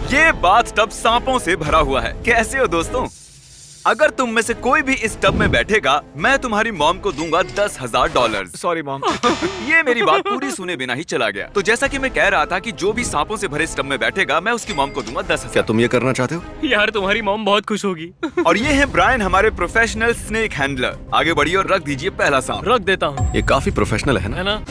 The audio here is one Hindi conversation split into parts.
ये बाथटब सांपों से भरा हुआ है। कैसे हो दोस्तों? अगर तुम में से कोई भी इस टब में बैठेगा, मैं तुम्हारी मॉम को दूंगा $10,000। Sorry mom. ये मेरी बात पूरी सुने बिना ही चला गया। तो जैसा कि मैं कह रहा था कि जो भी सांपों से भरे इस टब में बैठेगा, मैं उसकी मॉम को दूंगा 10,000। क्या तुम ये करना चाहते हो? यार तुम्हारी मॉम बहुत खुश होगी। और ये है ब्रायन, हमारे प्रोफेशनल स्नेक हैंडलर। आगे बढ़िए और रख दीजिए पहला सांप। रख देता हूँ, ये काफी प्रोफेशनल है है ना? ना?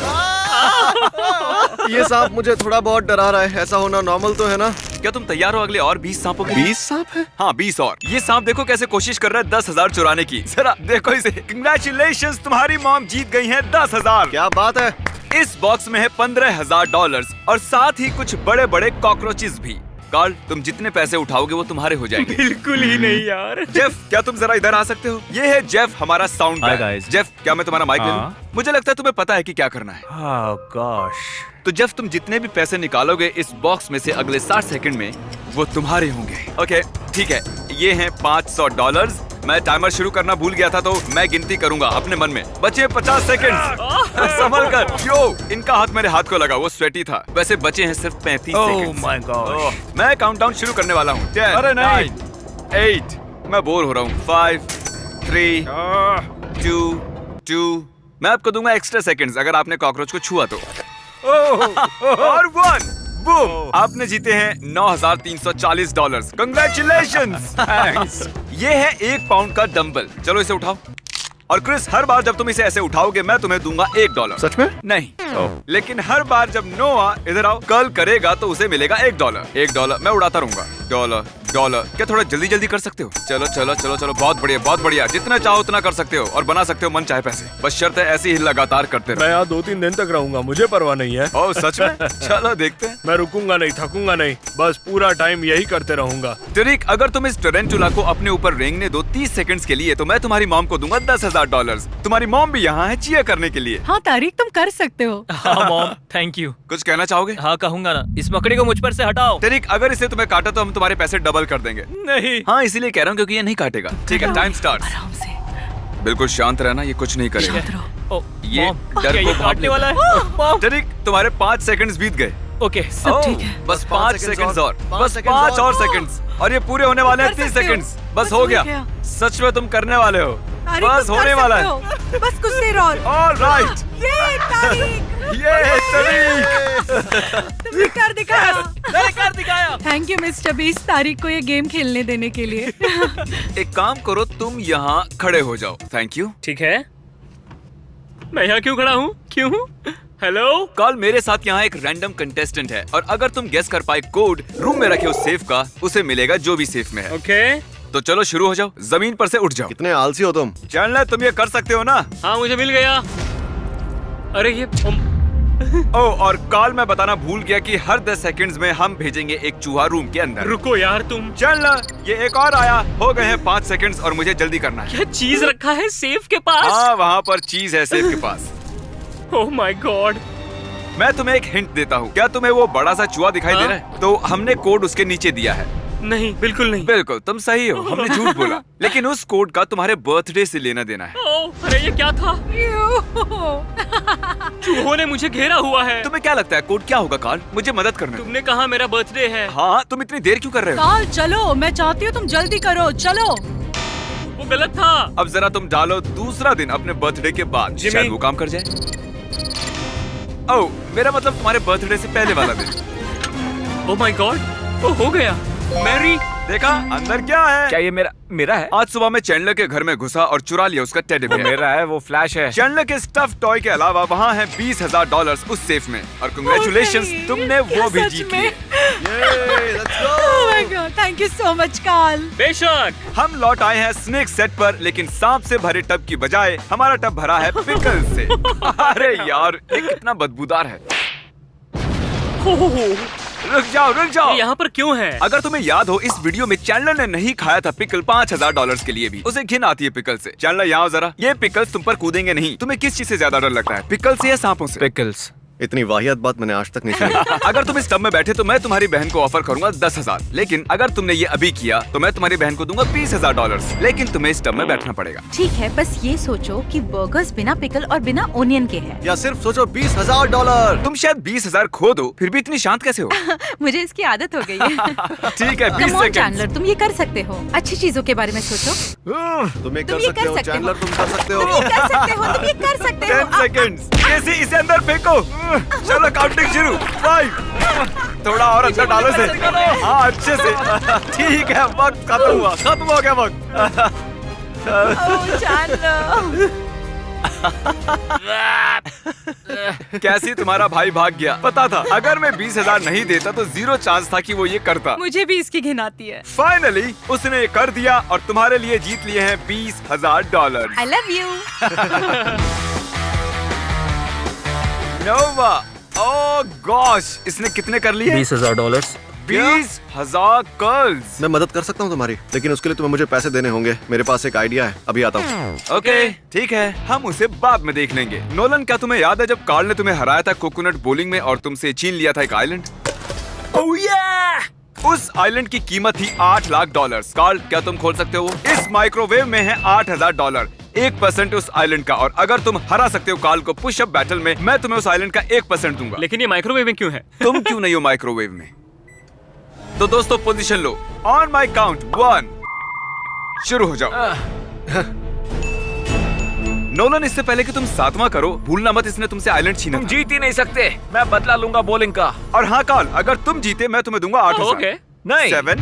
ये सांप मुझे थोड़ा बहुत डरा रहा है। ऐसा होना नॉर्मल तो है ना? क्या तुम तैयार हो अगले और 20 सांपों के? 20 सांप है? हाँ 20 और। ये सांप देखो कैसे कोशिश कर रहा है 10,000 चुराने की। जरा देखो इसे। कंग्रेचुलेशंस, तुम्हारी मॉम जीत गई है 10,000। क्या बात है। इस बॉक्स में है $15,000 और साथ ही कुछ बड़े बड़े कॉकरोचेस भी। कार्ल, तुम जितने पैसे उठाओगे वो तुम्हारे हो जाएंगे। बिल्कुल ही नहीं यार। जेफ, क्या तुम जरा इधर आ सकते हो? ये है जेफ, हमारा sound Hi, man. guys. Jeff, क्या मैं तुम्हारा माइक ले लूं? हाँ। मुझे लगता है तुम्हें पता है कि क्या करना है। Oh gosh. तो जेफ, तुम जितने भी पैसे निकालोगे इस बॉक्स में से अगले 60 सेकंड में, वो तुम्हारे होंगे। ओके, ठीक है। ये हैं $500। मैं टाइमर शुरू करना भूल गया था, तो मैं गिनती करूंगा अपने मन में। बचे 50 सेकंड। संभल कर। यो, इनका हाथ मेरे हाथ को लगा, वो स्वेटी था। वैसे बचे हैं सिर्फ 35 Oh सेकंड। my gosh. मैं काउंटडाउन शुरू करने वाला हूँ। 10, अरे नहीं। 9, 8, मैं बोर हो रहा हूँ। 5, 3, 2, मैं आपको दूंगा एक्स्ट्रा सेकंड्स अगर आपने कॉकरोच को छुआ तो। और 1, बूम, आपने जीते हैं $9,340। कंग्रेचुलेशंस। Thanks. ये है 1 पाउंड का डंबल। चलो इसे उठाओ। और क्रिस, हर बार जब तुम इसे ऐसे उठाओगे मैं तुम्हें दूंगा $1। सच में? नहीं, लेकिन हर बार जब नोआ इधर आओ कल करेगा तो उसे मिलेगा $1। $1 मैं उड़ाता रहूंगा। डॉलर। क्या थोड़ा जल्दी जल्दी कर सकते हो? चलो चलो चलो चलो, बहुत बढ़िया बहुत बढ़िया। जितना चाहो उतना कर सकते हो और बना सकते हो मन चाहे पैसे। बस शर्त है ऐसे ही लगातार करते मैं रहो। यहाँ 2-3 दिन तक रहूंगा, मुझे परवाह नहीं है। ओह सच में? चलो देखते हैं। मैं रुकूंगा नहीं, थकूंगा नहीं, बस पूरा टाइम यही करते रहूंगा। टरिक, अगर तुम इस टरेंटुला को अपने ऊपर रेंगने दो 30 सेकंड्स के लिए, तो मैं तुम्हारी मॉम को दूंगा $10,000। तुम्हारी मॉम भी यहाँ है चीयर करने के लिए। हाँ तारिक, तुम कर सकते हो। हाँ मॉम, थैंक यू। कुछ कहना चाहोगे? हाँ कहूंगा ना, इस मकड़ी को मुझ पर से हटाओ। टरिक, अगर इसे तुम्हें काटा तो हम तुम्हारे पैसे डबल कर देंगे। नहीं। हाँ इसीलिए कह रहा हूँ क्योंकि ये नहीं काटेगा। ठीक है, टाइम स्टार्ट। आराम से। बिल्कुल शांत रहना, ये कुछ नहीं करेगा। शांत रहो। ओ, ये मॉम, डर क्या को ये भाप काटने लेगा। वाला है? मॉम, टरिक, तुम्हारे 5 सेकंड्स बीत गए। ओके। सब ठीक है। बस 5 5 सेकंड्स और, पाँच बस सेकंड्स 5 और और। सेकंड्स, और ये पूरे होने वाले हैं कर 30 सकते हो। सेकंड्स। बस हो गया। सच में तुम करने वाले हो। तारिक, बस तुम होने कर वाला सकते है। हो। बस कुछ देर और। ऑलराइट, ये तारिक, ये टरिक। तुमने कर दिखाया। मैंने कर दिखाया। थैंक यू मिस्टर बीस, तारिक को ये गेम खेलने देने के लिए। एक काम करो, तुम यहाँ खड़े हो जाओ। Thank you. ठीक है, मैं यहाँ क्यों खड़ा हूँ? क्यों? हेलो। कल मेरे साथ यहाँ एक रैंडम कंटेस्टेंट है और अगर तुम गेस कर पाए कोड रूम में रखे उस सेफ का, उसे मिलेगा जो भी सेफ में है। ओके। तो चलो शुरू हो जाओ, जमीन पर से उठ जाओ। कितने आलसी हो तुम। चैंडलर, तुम ये कर सकते हो ना? हाँ मुझे मिल गया। अरे ये ओह, और कल मैं बताना भूल गया कि हर 10 सेकंड्स में हम भेजेंगे एक चूहा रूम के अंदर। रुको यार तुम। चैंडलर, ये एक और आया। हो गए हैं 5 सेकंड्स और मुझे जल्दी करना है। क्या चीज रखा है सेफ के पास? हाँ, वहाँ पर चीज है सेफ के पास। Oh my God. मैं तुम्हें एक हिंट देता हूँ। क्या तुम्हें वो बड़ा सा चूहा दिखाई दे रहा है? तो हमने कोड उसके नीचे दिया है। नहीं, बिल्कुल नहीं। बिल्कुल, तुम सही हो, हमने झूठ बोला। लेकिन उस कोड का तुम्हारे बर्थडे से लेना देना है। ओह, अरे ये क्या था? चूहों ने मुझे घेरा हुआ है। तुम्हें क्या लगता है कोड क्या होगा कार्ल? मुझे मदद करना। तुमने कहा मेरा बर्थडे है। हाँ, तुम इतनी देर क्यों कर रहे हो? काल चलो, मैं चाहती हूँ तुम जल्दी करो। चलो। वो गलत था। अब जरा तुम डालो दूसरा दिन अपने बर्थडे के बाद, जिमी। शायद वो काम कर जाए। ओह, मेरा मतलब तुम्हारे बर्थडे से पहले वाला दिन। ओह माय गॉड, वो हो गया। मैरी, देखा अंदर क्या है? क्या ये मेरा है? आज सुबह मैं चैंडलर के घर में घुसा और चुरा लिया उसका टेडी वो बेयर। मेरा है, वो फ्लैश है। चैंडलर के स्टफ टॉय के अलावा वहाँ है $20,000 उस सेफ में। और कंग्रेचुलेशंस, नहीं, तुमने क्या वो भी सच जीत में? लिए। Oh my God, thank you so much, काल। बेशक। हम लौट आए हैं स्नेक सेट पर, लेकिन सांप से भरे टब की बजाय हमारा टब भरा है पिकल से। अरे यार, ये कितना बदबूदार है। रुक जाओ। ये यहाँ पर क्यों है? अगर तुम्हें याद हो, इस वीडियो में चैंडलर ने नहीं खाया था पिकल $5,000 के लिए भी। उसे घिन आती है पिकल से। चैंडलर यहाँ जरा, ये पिकल्स तुम पर कूदेंगे नहीं। तुम्हें किस चीज से ज्यादा डर लगता है, पिकल से या सांपों से? पिकल्स। इतनी वाहियात बात मैंने आज तक नहीं सुनी। अगर तुम इस टब में बैठे तो मैं तुम्हारी बहन को ऑफर करूंगा 10,000, लेकिन अगर तुमने ये अभी किया तो मैं तुम्हारी बहन को दूंगा $20,000, लेकिन तुम्हें इस टब में बैठना पड़ेगा। ठीक है, बस ये सोचो कि बर्गर्स बिना पिकल और बिना ओनियन के हैं। या सिर्फ सोचो $20,000। तुम शायद 20,000 खो दो, फिर भी इतनी शांत कैसे हो? मुझे इसकी आदत हो गई है। ठीक है, 20 Come on, सेकंड। चैंडलर, तुम ये कर सकते हो। अच्छी चीजों के बारे में सोचो। तुम ये तुम कर ये सकते कर हो सकते हो। चैंडलर, तुम कर सकते तुम ये हो। कर सकते हो, तुम ये कर सकते हो। 10 सेकंड्स। इसे अंदर फेंको। चलो काउंटिंग शुरू। 5। थोड़ा और अंदर डालो से। हाँ, अच्छे से। ठीक है, वक्त खत्म हो गया वक्त। ओह, चैंडलर। कैसी तुम्हारा भाई भाग गया? पता था अगर मैं 20,000 नहीं देता तो 0 चांस था कि वो ये करता। मुझे भी इसकी घिन आती है। फाइनली उसने ये कर दिया और तुम्हारे लिए जीत लिए हैं $20,000। I love you। Nova, oh gosh, इसने कितने कर लिए? $20,000। 20,000 कर्ल्स। मैं मदद कर सकता हूँ तुम्हारी, लेकिन उसके लिए तुम्हें मुझे पैसे देने होंगे। मेरे पास एक आइडिया है, अभी आता हूँ। ओके, ठीक है, हम उसे बाद में देख लेंगे। नोलन, क्या तुम्हें याद है जब कार्ल ने तुम्हें हराया था कोकोनट बोलिंग में और तुमसे छीन लिया था एक आइलैंड? ओह yeah! उस आइलैंड की कीमत थी $8 लाख। कार्ल, क्या तुम खोल सकते हो? इस माइक्रोवेव में है $8,000, 1% उस आइलैंड का, और अगर तुम हरा सकते हो कार्ल को पुशअप बैटल में, मैं तुम्हें उस आइलैंड का 1% दूंगा। लेकिन ये माइक्रोवेव में क्यों है? तुम क्यों नहीं हो माइक्रोवेव में? तो दोस्तों position low. On my count 1 शुरू हो जाओ। नोलन, इससे पहले कि तुम 7वां करो, भूलना मत इसने तुमसे आइलैंड छीना तुम था। जीत ही नहीं सकते। मैं बदला लूंगा बॉलिंग का। और हाँ कार्ल, अगर तुम जीते मैं तुम्हें दूंगा 8,000। ओके। नहीं। 7।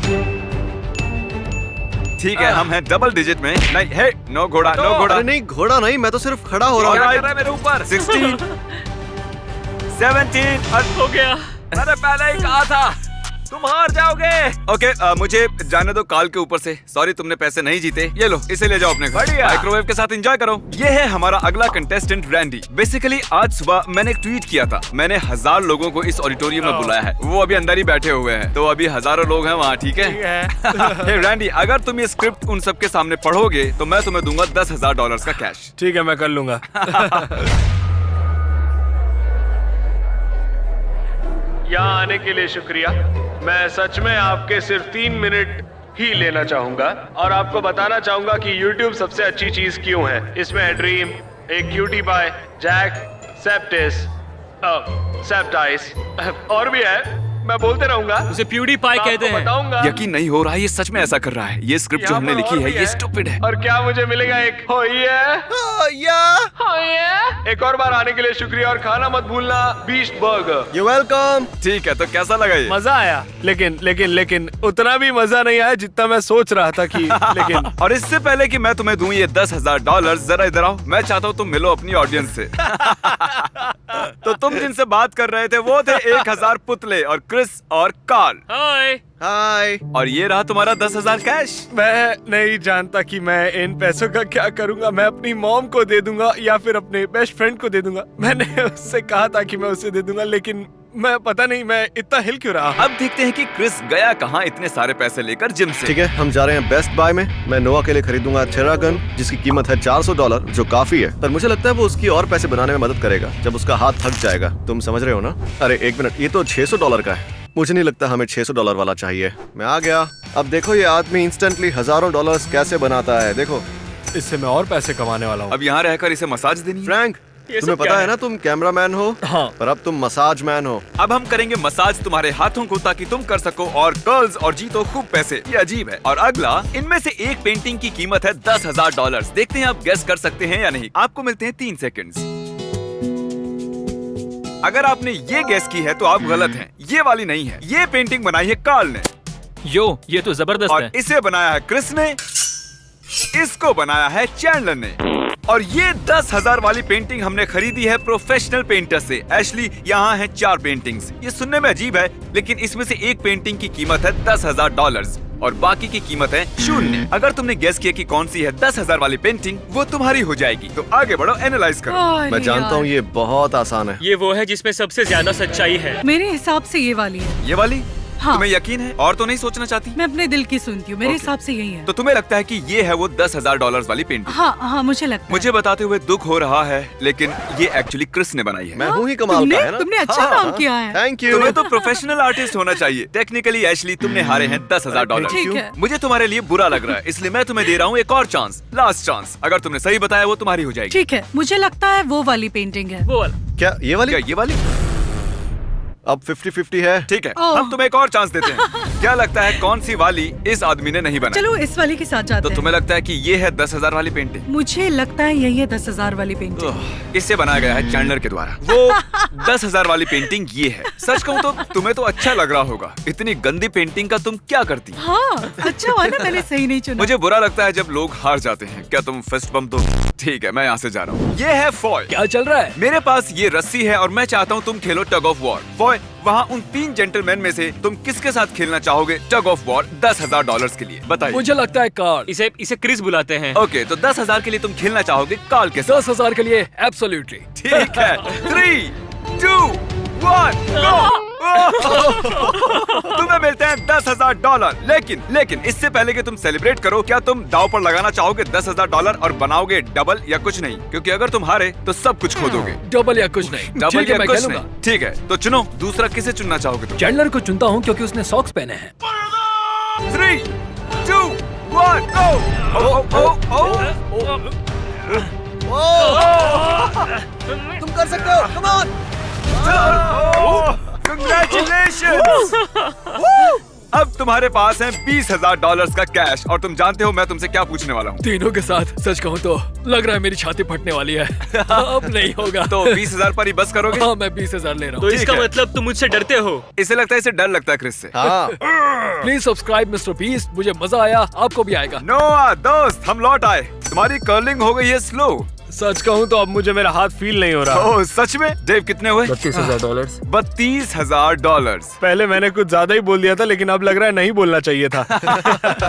ठीक है, हम हैं डबल डिजिट में। नहीं है, नो घोड़ा, नो घोड़ा। अरे नहीं, घोड़ा नहीं, मैं तो सिर्फ खड़ा हो रहा क्या हूँ। कर रहा है मेरे ऊपर? 16, 17 और हो गया। मैंने पहले ही कहा था तुम हार जाओगे। ओके, मुझे जाने दो कार्ल के ऊपर से। सॉरी, तुमने पैसे नहीं जीते। ये लो, इसे ले जाओ अपने घर। बढ़िया। माइक्रोवेव के साथ एंजॉय करो। ये है हमारा अगला कंटेस्टेंट रैंडी। बेसिकली आज सुबह मैंने एक ट्वीट किया था। मैंने 1000 लोगों को इस ऑडिटोरियम में बुलाया है। वो अभी अंदर ही बैठे हुए हैं, तो अभी हजारों लोग हैं वहाँ। ठीक है? हे रैंडी, अगर तुम ये स्क्रिप्ट उन सबके सामने पढ़ोगे तो मैं तुम्हें दूंगा $10,000 का कैश। ठीक है, मैं कर लूंगा। यहाँ आने के लिए शुक्रिया। मैं सच में आपके सिर्फ 3 मिनट ही लेना चाहूंगा और आपको बताना चाहूंगा कि YouTube सबसे अच्छी चीज क्यों है। इसमें है ड्रीम, एक क्यूटी पाई, जैक, सेप्टिस, सेप्टाइस और भी है। मैं बोलते रहूंगा। उसे प्यूडी पाई कहते हैं। बताऊंगा। यकीन नहीं हो रहा है, ये सच में ऐसा कर रहा है। ये स्क्रिप्ट जो यहाँ हमने पर लिखी और है भी ये स्टूपिड है। और क्या मुझे मिलेगा? एक हो एक और बार आने के लिए शुक्रिया और खाना मत भूलना, बीस्ट बर्गर। You welcome. ठीक है, तो कैसा लगा ये? मजा आया, लेकिन उतना भी मजा नहीं आया जितना मैं सोच रहा था कि लेकिन और इससे पहले कि मैं तुम्हें दूं ये $10,000, जरा इधर आओ। मैं चाहता हूँ तुम मिलो अपनी ऑडियंस से। तो तुम जिनसे बात कर रहे थे वो थे 1000 पुतले और क्रिस और कार्ल। हाय। हाय। और ये रहा तुम्हारा 10,000 कैश। मैं नहीं जानता कि मैं इन पैसों का क्या करूंगा। मैं अपनी मॉम को दे दूंगा या फिर अपने बेस्ट फ्रेंड को दे दूंगा। मैंने उससे कहा था कि मैं उसे दे दूंगा, लेकिन मैं पता नहीं मैं इतना हिल क्यों रहा। अब देखते हैं कि क्रिस गया कहाँ इतने सारे पैसे लेकर जिम से। ठीक है, हम जा रहे हैं बेस्ट बाय में। मैं नोआ के लिए खरीदूंगा थेरागन, जिसकी कीमत है $400, जो काफी है, पर मुझे लगता है वो उसकी और पैसे बनाने में मदद करेगा जब उसका हाथ थक जाएगा। तुम समझ रहे हो ना? अरे एक मिनट, ये तो $600 का है। मुझे नहीं लगता हमें $600 वाला चाहिए। मैं आ गया। अब देखो ये आदमी इंस्टेंटली हजारों डॉलर्स कैसे बनाता है, देखो। इससे मैं और पैसे कमाने वाला हूँ। अब यहाँ रहकर इसे मसाज देनी है। फ्रैंक, ये तुम्हें सब पता क्या है ना तुम कैमरामैन हो, हाँ। पर अब तुम मसाज मैन हो। अब हम करेंगे मसाज तुम्हारे हाथों को ताकि तुम कर सको और गर्ल्स और जीतो खूब पैसे। ये अजीब है। और अगला, इनमें से एक पेंटिंग की कीमत है $10,000। देखते हैं आप गेस कर सकते हैं या नहीं। आपको मिलते हैं 3 सेकंड्स। अगर आपने ये गेस की है तो आप गलत हैं। ये वाली नहीं है। ये पेंटिंग बनाई है कार्ल ने यो, ये तो जबरदस्त और है। इसे बनाया है क्रिस ने, इसको बनाया है चैंडलर ने। और ये 10,000 वाली पेंटिंग हमने खरीदी है प्रोफेशनल पेंटर से। एशली, यहाँ है 4 पेंटिंग्स। ये सुनने में अजीब है, लेकिन इसमें से एक पेंटिंग की कीमत है $10,000 और बाकी की कीमत है 0। अगर तुमने गेस किया कि कौन सी है 10,000 वाली पेंटिंग, वो तुम्हारी हो जाएगी। तो आगे बढ़ो, एनालाइज करो। मैं जानता हूँ ये बहुत आसान है। ये वो है जिसमें सबसे ज्यादा सच्चाई है। मेरे हिसाब से ये वाली है। ये वाली? हाँ। तुम्हें यकीन है और तो नहीं सोचना चाहती? मैं अपने दिल की सुनती हूँ, मेरे Okay. हिसाब से यही है। तो तुम्हें लगता है कि ये है वो $10,000 वाली पेंटिंग? हाँ हाँ, मुझे लगता है। मुझे बताते हुए दुख हो रहा है, लेकिन ये एक्चुअली क्रिस ने बनाई है। मैं हूँ ही कमाल का, है ना? तुमने अच्छा काम किया है। Thank you. तुम्हें तो प्रोफेशनल आर्टिस्ट होना चाहिए। टेक्निकली एशली तुमने हारे हैं $10,000। ठीक है। मुझे तुम्हारे लिए बुरा लग रहा है, इसलिए मैं तुम्हें दे रहा हूँ एक और चांस, लास्ट चांस। अगर तुमने सही बताया वो तुम्हारी हो जाएगी। ठीक है, मुझे लगता है वो वाली पेंटिंग है। वो वाला। क्या ये वाली? क्या ये वाली? अब 50-50 है। ठीक है, ओह। हम तुम्हें एक और चांस देते हैं। क्या लगता है कौन सी वाली इस आदमी ने नहीं बनाई? चलो इस वाली के साथ जाते तो हैं। तुम्हें लगता है कि ये है 10,000 वाली पेंटिंग? मुझे लगता है यही है 10,000 वाली पेंटिंग। ओह, इससे बनाया गया है चैंडलर के द्वारा। वो 10,000 वाली पेंटिंग ये है। सच कहूँ तो तुम्हें तो अच्छा लग रहा होगा। इतनी गंदी पेंटिंग का तुम क्या करती? हाँ, अच्छा हुआ ना मैंने सही नहीं चुना। मुझे बुरा लगता है जब लोग हार जाते हैं। क्या तुम फिस्ट बम दो? ठीक है, मैं यहाँ से जा रहा हूँ। ये है फॉय। क्या चल रहा है? मेरे पास ये रस्सी है और मैं चाहता हूँ तुम खेलो टग ऑफ वॉर। फॉय, वहाँ उन 3 जेंटलमैन में से तुम किसके साथ खेलना चाहोगे टग ऑफ वॉर $10,000 के लिए? बताइए। मुझे लगता है कार्ल। इसे क्रिस बुलाते हैं। ओके, तो 10,000 के लिए तुम खेलना चाहोगे कार्ल के साथ? 10,000 के लिए एब्सोल्युटली। ठीक है। 3, 2, 1, गो। तुम्हें मिलते हैं $10,000। लेकिन इससे पहले कि तुम सेलिब्रेट करो, क्या तुम दाव पर लगाना चाहोगे $10,000 और बनाओगे डबल या कुछ नहीं? क्योंकि अगर तुम हारे तो सब कुछ खो दोगे। डबल या कुछ नहीं। डबल ठीक है, या मैं कुछ खेलूंगा। नहीं। ठीक है, तो चुनो दूसरा। किसे चुनना चाहोगे तुम? चैंडलर को चुनता हूँ क्योंकि उसने सॉक्स पहने हैं। 3, 2, 1, तुम कर सकते हो, कम ऑन। Congratulations! अब तुम्हारे पास है $20,000 का कैश और तुम जानते हो मैं तुमसे क्या पूछने वाला हूँ। तीनों के साथ सच कहूँ तो लग रहा है मेरी छाती फटने वाली है। अब नहीं होगा। तो 20,000 पर ही बस करोगे? हाँ, मैं 20,000 ले रहा तो हूँ। इसका ठीक है। मतलब तुम मुझसे डरते हो? इसे लगता है इसे डर लगता है क्रिस से। हाँ, प्लीज सब्सक्राइब मिस्टर बीस्ट। मुझे मजा आया, आपको भी आएगा। नोआ दोस्त, हम लौट आए। तुम्हारी कर्लिंग हो गई है स्लो। सच कहूँ तो अब मुझे मेरा हाथ फील नहीं हो रहा। ओह सच में? डेव कितने हुए? $32,000। $32,000। पहले मैंने कुछ ज्यादा ही बोल दिया था, लेकिन अब लग रहा है नहीं बोलना चाहिए था।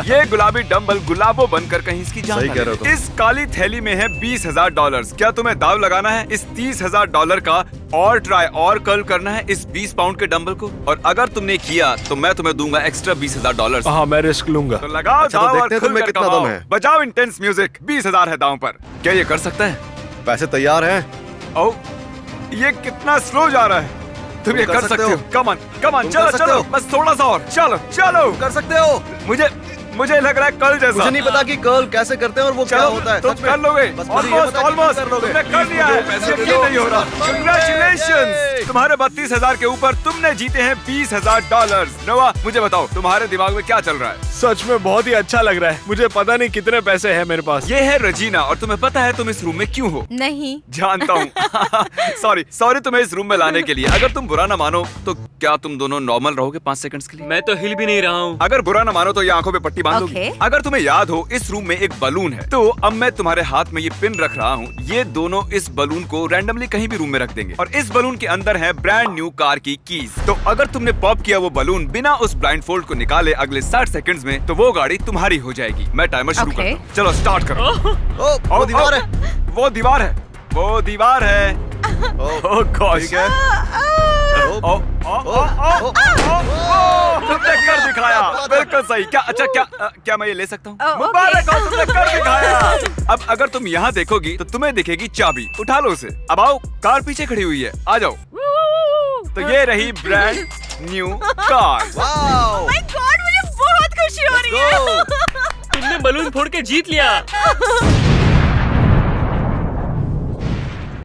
ये गुलाबी डंबल गुलाबो बनकर कहीं इसकी जान सही न कह रहे हो लगे। तुम। इस काली थैली में है $20,000। क्या तुम्हें दाव लगाना है इस $30,000 का और ट्राई और कर्ल करना है इस 20 पाउंड के डंबल को? और अगर तुमने किया तो मैं तुम्हें दूंगा एक्स्ट्रा $20,000। हाँ, मैं रिस्क लूंगा। तो लगाओ अच्छा, तो दाव और देखते हैं तुम में खुलकर कितना कमाओ। दम है। बजाओ इंटेंस म्यूजिक। 20,000 है दांव पर। क्या ये कर सकता है? पैसे तैयार हैं। ओ, ये कितना स्लो जा रहा है। तुम ये कर सकते हो। कम ऑन तुम चलो कर सकते चलो, हो। बस थोड़ा सा और। चलो कर सकते हो। मुझे लग रहा है कल जैसा। मुझे नहीं पता कि कर्ल कैसे करते हैं और वो क्या चलो होता है। तुम सच में। कर लोगे। बस मुझे ये पता है कि तुम ऑलमोस्ट कर लोगे। तुमने कर लिया है। पैसे यकीन दो। नहीं हो रहा। Congratulations! तुम्हारे 32,000 के ऊपर तुमने जीते हैं $20,000। नोआ, मुझे बताओ तुम्हारे दिमाग में क्या चल रहा है? सच में बहुत ही अच्छा लग रहा है। मुझे पता नहीं कितने पैसे हैं मेरे पास। ये है रजीना और तुम्हें पता है तुम इस रूम में क्यों हो? नहीं। जानता हूँ। सॉरी तुम्हें इस रूम में लाने के लिए। अगर तुम बुरा ना मानो तो क्या तुम दोनों नॉर्मल रहोगे 5 सेकंड्स के लिए? मैं तो हिल भी नहीं रहा हूँ। अगर बुरा ना मानो तो ये आंखों पे पट्टी बांध दोगे। Okay. अगर तुम्हें याद हो इस रूम में एक बलून है, तो अब मैं तुम्हारे हाथ में ये पिन रख रहा हूँ। ये दोनों इस बलून को रैंडमली कहीं भी रूम में रख देंगे और इस बलून के अंदर है ब्रांड न्यू कार की कीज। तो अगर तुमने पॉप किया वो बलून बिना उस ब्लाइंडफोल्ड को निकाले अगले 60 सेकंड्स में, तो वो गाड़ी तुम्हारी हो जाएगी। मैं टाइमर शुरू करता हूँ। चलो स्टार्ट करो। ओ, वो दीवार है। वो दीवार है। वो दीवार है। ओ, ओह गॉश। ठीक है। ओ, तुमने कर दिखाया। बिल्कुल सही। क्या मैं ये ले सकता हूँ? मुबारक हो, तुमने कर दिखाया। अब अगर तुम यहाँ देखोगी तो तुम्हें दिखेगी चाबी। उठा लो उसे। अब आओ, कार पीछे खड़ी हुई है, आ जाओ। तो ये रही brand new car. Wow, God, मुझे बहुत खुशी हो रही है। गो। तुमने बलून फोड़ के जीत लिया।